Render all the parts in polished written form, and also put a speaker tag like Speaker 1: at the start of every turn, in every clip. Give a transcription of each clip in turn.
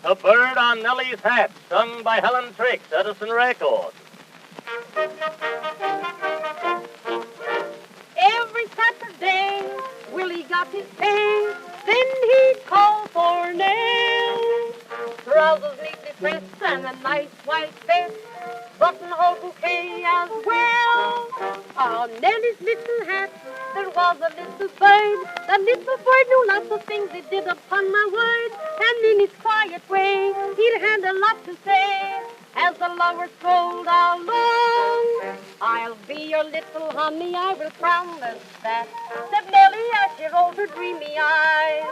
Speaker 1: The Bird on Nellie's Hat, sung by Helen Trix, Edison Records.
Speaker 2: Every Saturday, Willie got his pay. Then he'd call for Nell. Trousers neatly pressed and a nice white vest. Buttonhole bouquet as well. On Nellie's little hat, there was a little bird. The little bird knew lots of things he did, upon my word. And in his quiet way, he'd had a lot to say. As the lovers strolled along, I'll be your little honey, I will promise that, said Nellie as she rolled her dreamy eyes.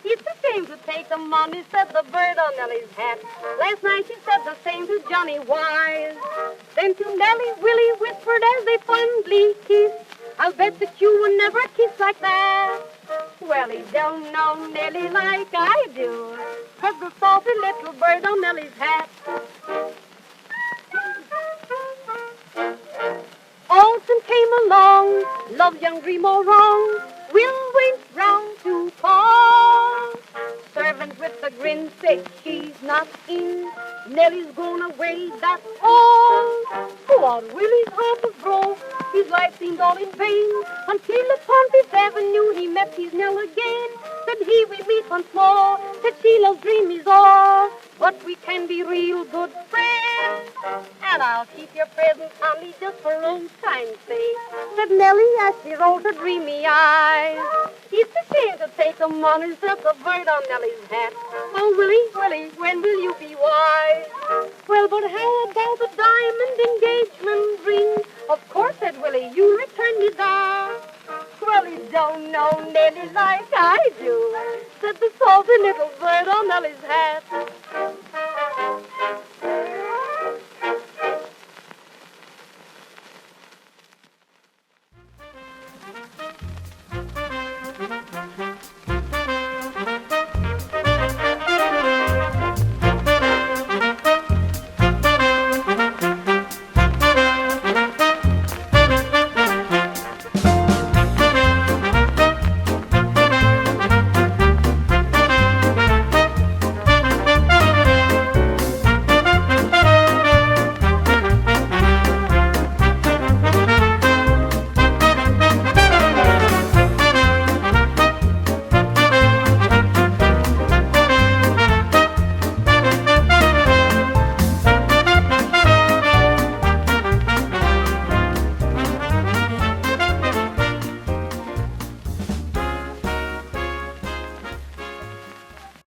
Speaker 2: It's a shame to take the money, said the bird on Nellie's hat. Last night she said the same to Johnny Wise. Then to Nellie, Willie whispered as they fondly kissed, I'll bet that you will never kiss like that. Well, he don't know Nellie like I do, said the salty little bird on Nellie's hat. Autumn came along, love young dream all wrong. Will went round to call. Servant with a grin said she's not in. Nellie's gone away, that's all. On Willie's heart was broke, his life seemed all in vain, until upon Fifth Avenue he met his Nell again. Said he, we meet once more, said Sheila's dream is all, but we can be real good friends. And I'll keep your present, honey, just for old time's sake, said Nellie as she rolled her dreamy eyes. It's a shame to take a money, said the bird on Nellie's hat. Oh, Willie, Willie, when will you be wise? Well, but how about the diamond engagement ring? Of course, said Willie, you return me that. Well, he don't know Nellie like I do, said the salty little bird on Nellie's hat.